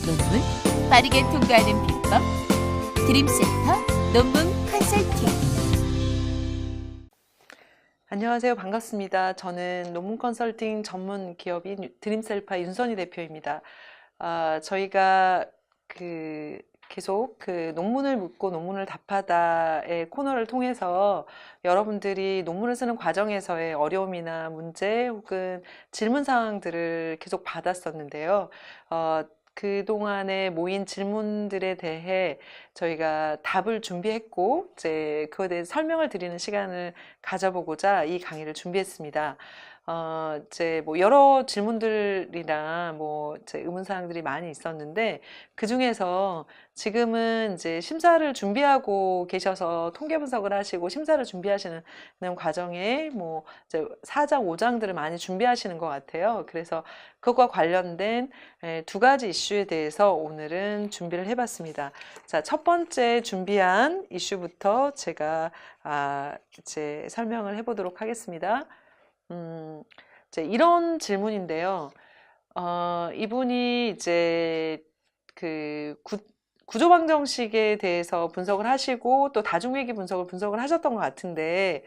논문 빠르게 통과하는 비법 드림센터 논문 컨설팅. 안녕하세요. 반갑습니다. 저는 논문 컨설팅 전문 기업인 드림셀파 윤선희 대표입니다. 저희가 계속 논문을 묻고 논문을 답하다의 코너를 통해서 여러분들이 논문을 쓰는 과정에서의 어려움이나 문제 혹은 질문 사항들을 계속 받았었는데요. 그동안에 모인 질문들에 대해 저희가 답을 준비했고, 이제 그거에 대해 설명을 드리는 시간을 가져보고자 이 강의를 준비했습니다. 이제 여러 질문들이나 이제 의문사항들이 많이 있었는데, 그 중에서 지금은 이제 심사를 준비하고 계셔서 통계 분석을 하시고 심사를 준비하시는 과정에 이제 4장, 5장들을 많이 준비하시는 것 같아요. 그래서 그것과 관련된 두 가지 이슈에 대해서 오늘은 준비를 해봤습니다. 자, 첫 번째 준비한 이슈부터 제가 이제 설명을 해보도록 하겠습니다. 이제 이런 질문인데요. 이분이 이제 구조 방정식에 대해서 분석을 하시고 또 다중회귀 분석을 하셨던 것 같은데,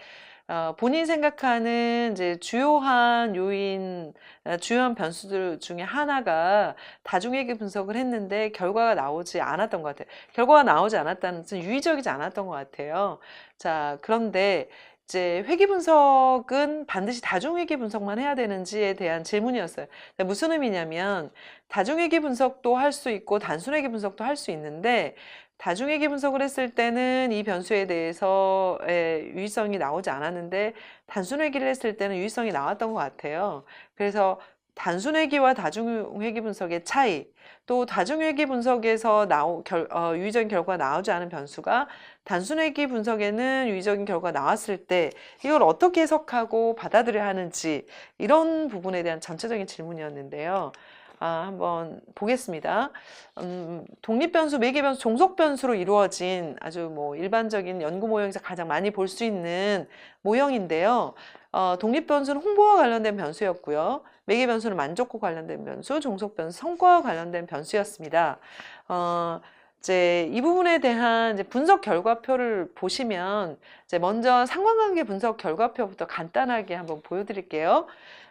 본인 생각하는 이제 주요한 요인, 주요한 변수들 중에 하나가 다중회귀 분석을 했는데 결과가 나오지 않았던 것 같아요. 결과가 나오지 않았다는 것은 유의적이지 않았던 것 같아요. 자, 그런데 이제 회귀 분석은 반드시 다중회귀 분석만 해야 되는지에 대한 질문이었어요. 무슨 의미냐면 다중회귀 분석도 할 수 있고 단순회귀 분석도 할 수 있는데, 다중회귀 분석을 했을 때는 이 변수에 대해서 유의성이 나오지 않았는데 단순회귀를 했을 때는 유의성이 나왔던 것 같아요. 그래서 단순회귀와 다중회귀 분석의 차이, 또 다중회귀 분석에서 유의적인 결과가 나오지 않은 변수가 단순회귀 분석에는 유의적인 결과가 나왔을 때 이걸 어떻게 해석하고 받아들여야 하는지, 이런 부분에 대한 전체적인 질문이었는데요. 한번 보겠습니다. 독립변수, 매개변수, 종속변수로 이루어진 아주 일반적인 연구 모형에서 가장 많이 볼 수 있는 모형인데요. 독립변수는 홍보와 관련된 변수였고요. 매개변수는 만족과 관련된 변수, 종속변수, 성과와 관련된 변수였습니다. 이제 이 부분에 대한 이제 분석 결과표를 보시면, 이제 먼저 상관관계 분석 결과표부터 간단하게 한번 보여드릴게요.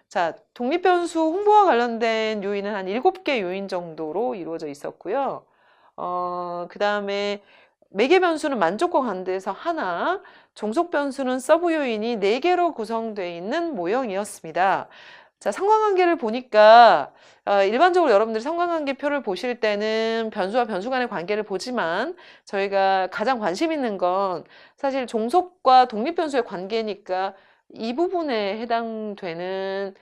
자, 독립변수 홍보와 관련된 요인은 한 7개 요인 정도로 이루어져 있었고요. 그 다음에 매개변수는 만족과 관계에서 하나, 종속변수는 서브 요인이 4개로 구성되어 있는 모형이었습니다. 자, 상관관계를 보니까 일반적으로 여러분들이 상관관계표를 보실 때는 변수와 변수 간의 관계를 보지만, 저희가 가장 관심 있는 건 사실 종속과 독립변수의 관계니까 이 부분에 해당되는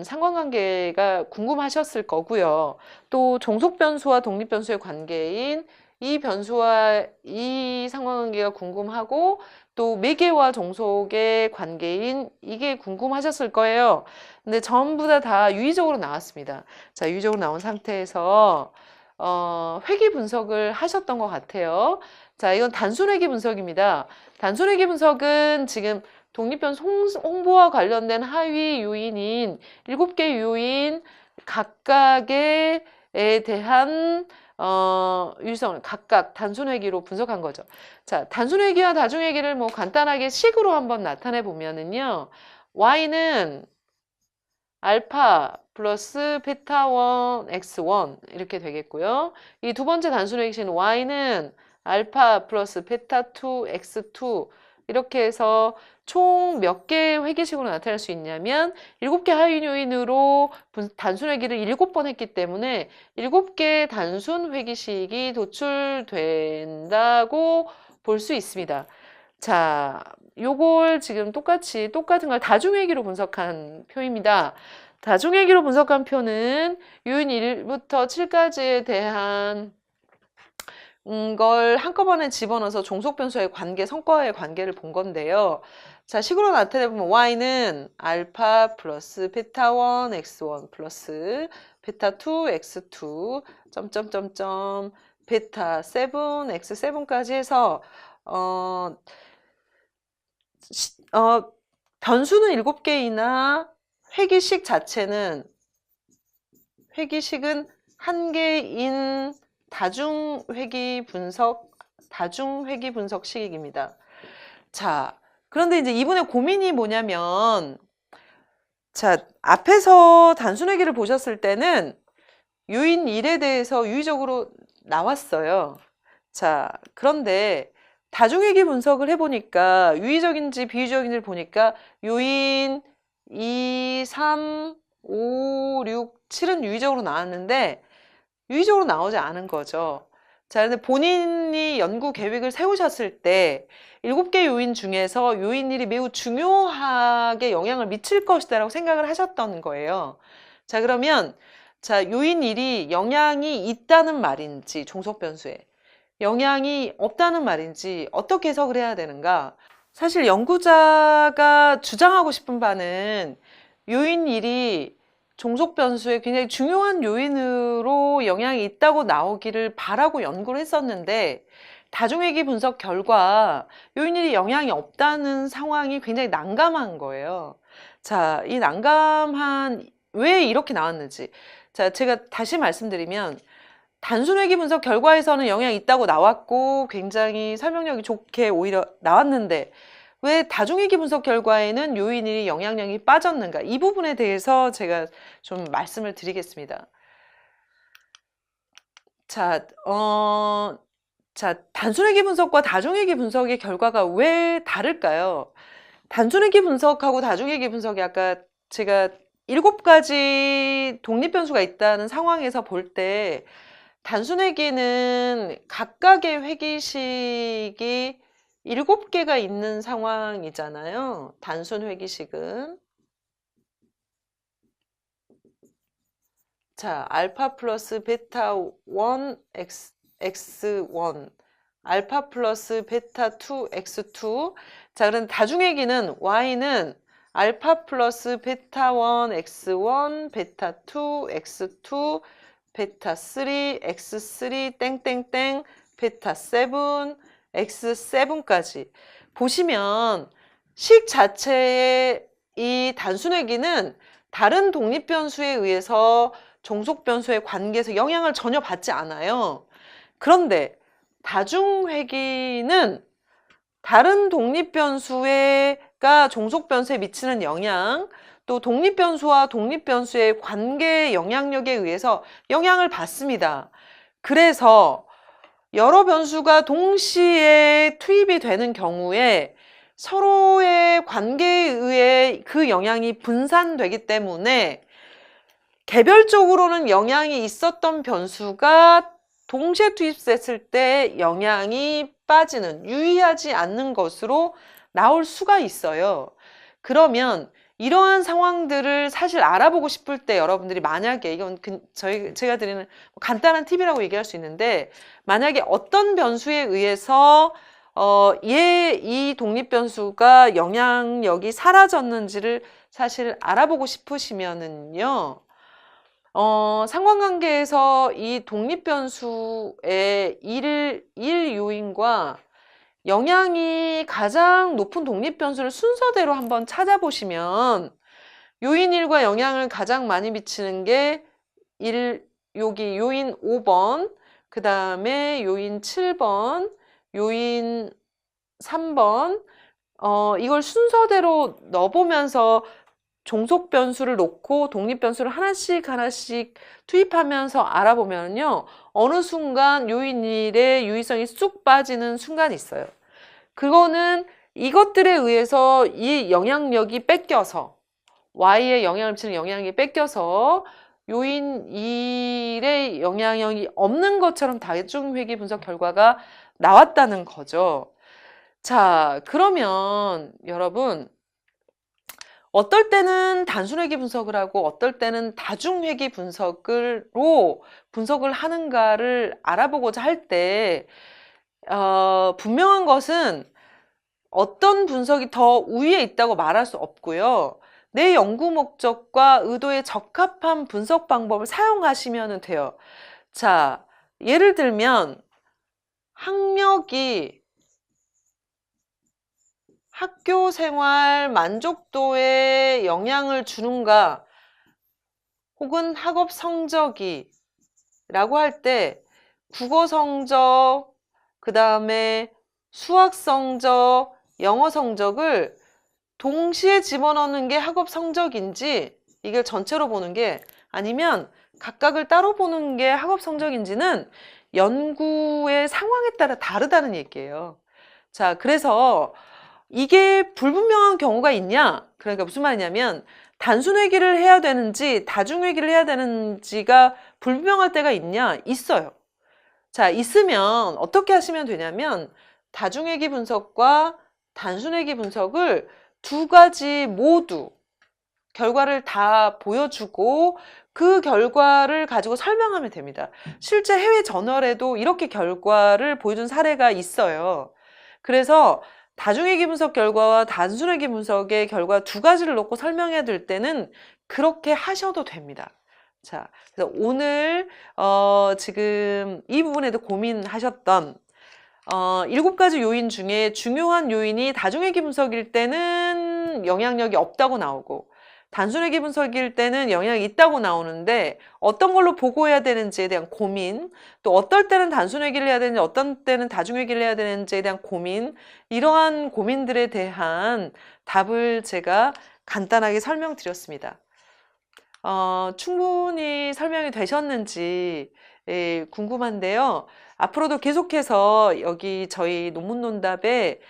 상관관계가 궁금하셨을 거고요. 또 종속변수와 독립변수의 관계인 이 변수와 이 상관관계가 궁금하고, 또 매개와 종속의 관계인 이게 궁금하셨을 거예요. 근데 전부 다 유의적으로 나왔습니다. 자, 유의적으로 나온 상태에서 회귀 분석을 하셨던 것 같아요. 자, 이건 단순회귀 분석입니다. 단순회귀 분석은 지금 독립변수 홍보와 관련된 하위 요인인 7개 요인 각각에 대한 유의성을 각각 단순회귀로 분석한 거죠. 자, 단순회귀와 다중회귀를 간단하게 식으로 한번 나타내 보면은요, y는 알파 플러스 베타1 x1 이렇게 되겠고요. 이 두 번째 단순회귀식은 y는 알파 플러스 베타2 x2 이렇게 해서 총 몇 개의 회귀식으로 나타낼 수 있냐면 7개 하위 요인으로 단순 회귀를 7번 했기 때문에 7개 단순 회귀식이 도출된다고 볼 수 있습니다. 자, 요걸 지금 똑같은 걸 다중회귀로 분석한 표입니다. 다중회귀로 분석한 표는 요인 1부터 7까지에 대한 걸 한꺼번에 집어넣어서 종속변수의 관계, 성과의 관계를 본 건데요. 자, 식으로 나타내보면 y는 알파 플러스 베타1 x1 플러스 베타2 x2 점점점점 베타7 x7까지 해서 변수는 7개이나 회귀식은 한계인 다중회귀 분석식입니다. 자, 그런데 이제 이분의 고민이 뭐냐면, 자, 앞에서 단순회귀를 보셨을 때는 요인 1에 대해서 유의적으로 나왔어요. 자, 그런데 다중회귀 분석을 해보니까 유의적인지 비유적인지를 보니까 요인 2, 3, 5, 6, 7은 유의적으로 나왔는데 유의적으로 나오지 않은 거죠. 자, 근데 본인이 연구 계획을 세우셨을 때 7개 요인 중에서 요인 1이 매우 중요하게 영향을 미칠 것이다라고 생각을 하셨던 거예요. 자, 그러면 자, 요인 1이 영향이 있다는 말인지 종속 변수에 영향이 없다는 말인지 어떻게 해석을 해야 되는가? 사실 연구자가 주장하고 싶은 바는 요인 1이 종속 변수에 굉장히 중요한 요인으로 영향이 있다고 나오기를 바라고 연구를 했었는데 다중회귀 분석 결과 요인 1이 영향이 없다는 상황이 굉장히 난감한 거예요. 자, 이 난감한 왜 이렇게 나왔는지. 자, 제가 다시 말씀드리면 단순회귀 분석 결과에서는 영향이 있다고 나왔고 굉장히 설명력이 좋게 오히려 나왔는데 왜 다중회귀 분석 결과에는 요인 1이 영향력이 빠졌는가? 이 부분에 대해서 제가 좀 말씀을 드리겠습니다. 자, 단순회귀 분석과 다중회귀 분석의 결과가 왜 다를까요? 단순회귀 분석하고 다중회귀 분석이 아까 제가 7가지 독립변수가 있다는 상황에서 볼 때 단순회귀는 각각의 회귀식이 7개가 있는 상황이잖아요. 단순 회귀식은. 자, 알파 플러스 베타 1 x1, 알파 플러스 베타 2 x2. 자, 그럼 다중회귀는 y는 알파 플러스 베타 1 x1, 베타 2 x2, 베타 3 x3 땡땡땡, 베타 7 x7까지 보시면 식 자체의 이 단순회귀는 다른 독립변수에 의해서 종속변수의 관계에서 영향을 전혀 받지 않아요. 그런데 다중회귀는 다른 독립변수가 종속변수에 미치는 영향, 또 독립변수와 독립변수의 관계 영향력에 의해서 영향을 받습니다. 그래서 여러 변수가 동시에 투입이 되는 경우에 서로의 관계에 의해 그 영향이 분산되기 때문에 개별적으로는 영향이 있었던 변수가 동시에 투입됐을 때 영향이 빠지는, 유의하지 않는 것으로 나올 수가 있어요. 그러면 이러한 상황들을 사실 알아보고 싶을 때 여러분들이 만약에 이건 제가 드리는 간단한 팁이라고 얘기할 수 있는데 만약에 어떤 변수에 의해서 이 독립변수가 영향력이 사라졌는지를 사실 알아보고 싶으시면은요. 상관관계에서 이 독립변수의 일 요인과 영향이 가장 높은 독립변수를 순서대로 한번 찾아보시면 요인 1과 영향을 가장 많이 미치는 게 여기 요인 5번, 그 다음에 요인 7번, 요인 3번, 이걸 순서대로 넣어보면서 종속 변수를 놓고 독립 변수를 하나씩 투입하면서 알아보면요. 어느 순간 요인 1의 유의성이 쑥 빠지는 순간이 있어요. 그거는 이것들에 의해서 이 영향력이 뺏겨서 Y에 영향을 미치는 영향력이 뺏겨서 요인 1의 영향력이 없는 것처럼 다중회귀 분석 결과가 나왔다는 거죠. 자, 그러면 여러분 어떨 때는 단순회귀 분석을 하고 어떨 때는 다중회귀 분석으로 분석을 하는가를 알아보고자 할 때 분명한 것은 어떤 분석이 더 우위에 있다고 말할 수 없고요. 내 연구 목적과 의도에 적합한 분석 방법을 사용하시면 돼요. 자, 예를 들면 학력이 학교 생활 만족도에 영향을 주는가, 혹은 학업 성적이 라고 할 때 국어 성적, 그 다음에 수학 성적, 영어 성적을 동시에 집어넣는 게 학업 성적인지 이걸 전체로 보는 게 아니면 각각을 따로 보는 게 학업 성적인지는 연구의 상황에 따라 다르다는 얘기예요. 자, 그래서 이게 불분명한 경우가 있냐? 그러니까 무슨 말이냐면 단순 회귀를 해야 되는지 다중 회귀를 해야 되는지가 불분명할 때가 있냐? 있어요. 자, 있으면 어떻게 하시면 되냐면 다중 회귀 분석과 단순 회귀 분석을 두 가지 모두 결과를 다 보여주고 그 결과를 가지고 설명하면 됩니다. 실제 해외 저널에도 이렇게 결과를 보여준 사례가 있어요. 그래서 다중회귀 분석 결과와 단순회귀 분석의 결과 두 가지를 놓고 설명해야 될 때는 그렇게 하셔도 됩니다. 자, 그래서 오늘 지금 이 부분에도 고민하셨던 7가지 요인 중에 중요한 요인이 다중회귀 분석일 때는 영향력이 없다고 나오고 단순회귀 분석일 때는 영향이 있다고 나오는데 어떤 걸로 보고해야 되는지에 대한 고민, 또 어떨 때는 단순회귀를 해야 되는지 어떤 때는 다중회귀를 해야 되는지에 대한 고민, 이러한 고민들에 대한 답을 제가 간단하게 설명드렸습니다. 충분히 설명이 되셨는지 궁금한데요. 앞으로도 계속해서 여기 저희 논문논답에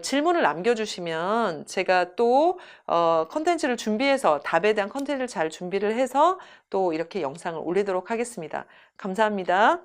질문을 남겨주시면 제가 또 컨텐츠를 준비해서 답에 대한 컨텐츠를 잘 준비를 해서 또 이렇게 영상을 올리도록 하겠습니다. 감사합니다.